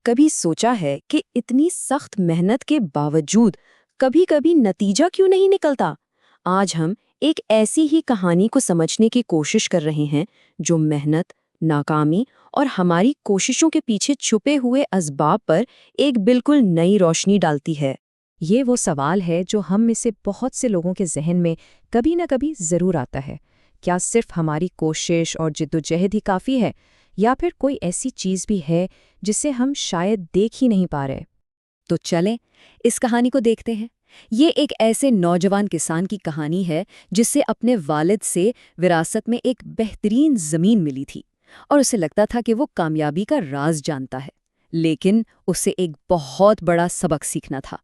کبھی سوچا ہے کہ اتنی سخت محنت کے باوجود کبھی کبھی نتیجہ کیوں نہیں نکلتا؟ آج ہم ایک ایسی ہی کہانی کو سمجھنے کی کوشش کر رہے ہیں جو محنت، ناکامی اور ہماری کوششوں کے پیچھے چھپے ہوئے اسباب پر ایک بالکل نئی روشنی ڈالتی ہے۔ یہ وہ سوال ہے جو ہم میں سے بہت سے لوگوں کے ذہن میں کبھی نہ کبھی ضرور آتا ہے۔ کیا صرف ہماری کوشش اور جدوجہد ہی کافی ہے، یا پھر کوئی ایسی چیز بھی ہے جسے ہم شاید دیکھ ہی نہیں پا رہے؟ تو چلیں اس کہانی کو دیکھتے ہیں۔ یہ ایک ایسے نوجوان کسان کی کہانی ہے جس سے اپنے والد سے وراثت میں ایک بہترین زمین ملی تھی، اور اسے لگتا تھا کہ وہ کامیابی کا راز جانتا ہے، لیکن اسے ایک بہت بڑا سبق سیکھنا تھا۔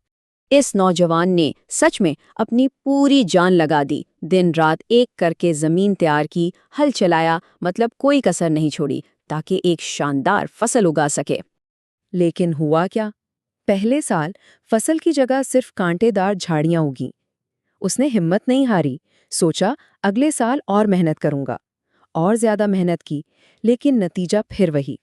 اس نوجوان نے سچ میں اپنی پوری جان لگا دی، دن رات ایک کر کے زمین تیار کی، ہل چلایا، مطلب کوئی کسر نہیں چھوڑی تاکہ ایک شاندار فصل اگا سکے۔ لیکن ہوا کیا؟ پہلے سال فصل کی جگہ صرف کانٹے دار جھاڑیاں اگیں۔ اس نے ہمت نہیں ہاری، سوچا اگلے سال اور محنت کروں گا، اور زیادہ محنت کی، لیکن نتیجہ پھر وہی۔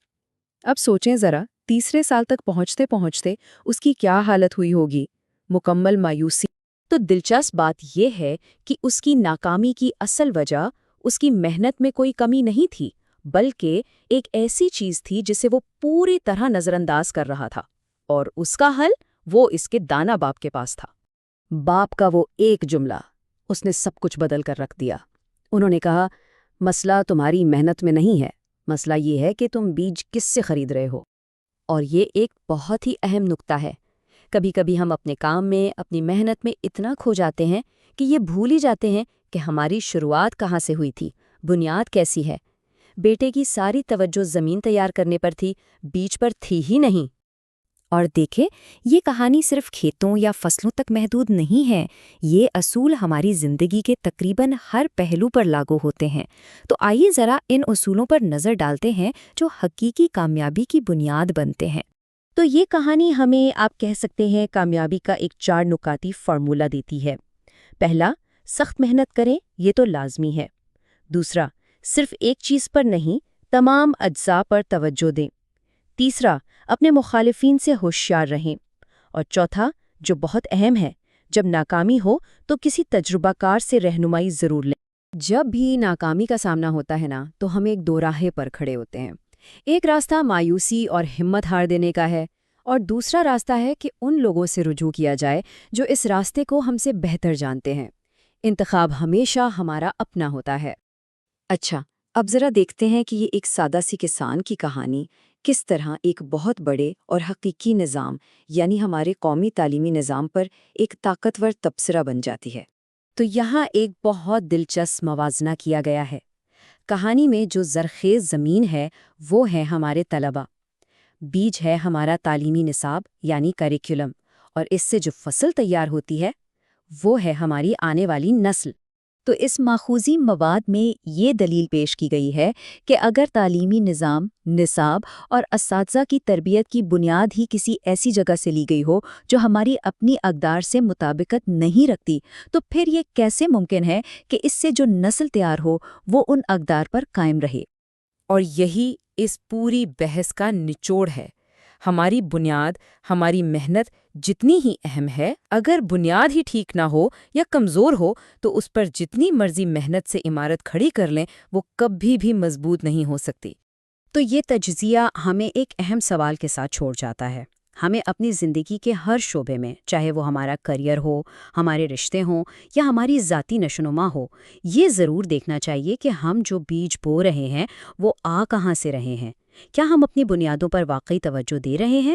اب سوچیں ذرا، تیسرے سال تک پہنچتے پہنچتے اس کی کیا حالت ہوئی ہوگی؟ مکمل مایوسی۔ تو دلچسپ بات یہ ہے کہ اس کی ناکامی کی اصل وجہ اس کی محنت میں کوئی کمی نہیں تھی، بلکہ ایک ایسی چیز تھی جسے وہ پوری طرح نظر انداز کر رہا تھا، اور اس کا حل وہ اس کے دانا باپ کے پاس تھا۔ باپ کا وہ ایک جملہ اس نے سب کچھ بدل کر رکھ دیا۔ انہوں نے کہا، مسئلہ تمہاری محنت میں نہیں ہے، مسئلہ یہ ہے کہ تم بیج کس سے خرید رہے ہو۔ اور یہ ایک بہت ہی اہم نکتہ ہے۔ کبھی کبھی ہم اپنے کام میں، اپنی محنت میں اتنا کھو جاتے ہیں کہ یہ بھول ہی جاتے ہیں کہ ہماری شروعات کہاں سے ہوئی تھی، بنیاد کیسی ہے۔ بیٹے کی ساری توجہ زمین تیار کرنے پر تھی، بیج پر تھی ہی نہیں۔ اور دیکھیں، یہ کہانی صرف کھیتوں یا فصلوں تک محدود نہیں ہے، یہ اصول ہماری زندگی کے تقریباً ہر پہلو پر لاگو ہوتے ہیں۔ تو آئیے ذرا ان اصولوں پر نظر ڈالتے ہیں جو حقیقی کامیابی کی بنیاد بنتے ہیں۔ تو یہ کہانی ہمیں، آپ کہہ سکتے ہیں، کامیابی کا ایک 4 نکاتی فارمولہ دیتی ہے۔ پہلا، سخت محنت کریں، یہ تو لازمی ہے۔ دوسرا، صرف ایک چیز پر نہیں، تمام اجزاء پر توجہ دیں۔ تیسرا، اپنے مخالفین سے ہوشیار رہیں۔ اور چوتھا، جو بہت اہم ہے، جب ناکامی ہو تو کسی تجربہ کار سے رہنمائی ضرور لیں۔ جب بھی ناکامی کا سامنا ہوتا ہے نا، تو ہم ایک دوراہے پر کھڑے ہوتے ہیں۔ ایک راستہ مایوسی اور ہمت ہار دینے کا ہے، اور دوسرا راستہ ہے کہ ان لوگوں سے رجوع کیا جائے جو اس راستے کو ہم سے بہتر جانتے ہیں۔ انتخاب ہمیشہ ہمارا اپنا ہوتا ہے۔ اچھا، اب ذرا دیکھتے ہیں کہ یہ ایک سادہ سی کسان کی کہانی کس طرح ایک بہت بڑے اور حقیقی نظام، یعنی ہمارے قومی تعلیمی نظام پر ایک طاقتور تبصرہ بن جاتی ہے۔ تو یہاں ایک بہت دلچسپ موازنہ کیا گیا ہے۔ کہانی میں جو زرخیز زمین ہے وہ ہے ہمارے طلباء، بیج ہے ہمارا تعلیمی نصاب یعنی کریکولم، اور اس سے جو فصل تیار ہوتی ہے وہ ہے ہماری آنے والی نسل۔ تو اس ماخوذی مواد میں یہ دلیل پیش کی گئی ہے کہ اگر تعلیمی نظام، نصاب اور اساتذہ کی تربیت کی بنیاد ہی کسی ایسی جگہ سے لی گئی ہو جو ہماری اپنی اقدار سے مطابقت نہیں رکھتی، تو پھر یہ کیسے ممکن ہے کہ اس سے جو نسل تیار ہو وہ ان اقدار پر قائم رہے؟ اور یہی اس پوری بحث کا نچوڑ ہے۔ ہماری بنیاد، ہماری محنت جتنی ہی اہم ہے، اگر بنیاد ہی ٹھیک نہ ہو یا کمزور ہو تو اس پر جتنی مرضی محنت سے عمارت کھڑی کر لیں وہ کبھی بھی مضبوط نہیں ہو سکتی۔ تو یہ تجزیہ ہمیں ایک اہم سوال کے ساتھ چھوڑ جاتا ہے۔ ہمیں اپنی زندگی کے ہر شعبے میں، چاہے وہ ہمارا کریئر ہو، ہمارے رشتے ہوں یا ہماری ذاتی نشوونما ہو، یہ ضرور دیکھنا چاہیے کہ ہم جو بیج بو رہے ہیں وہ کہاں سے رہے ہیں۔ کیا ہم اپنی بنیادوں پر واقعی توجہ دے رہے ہیں؟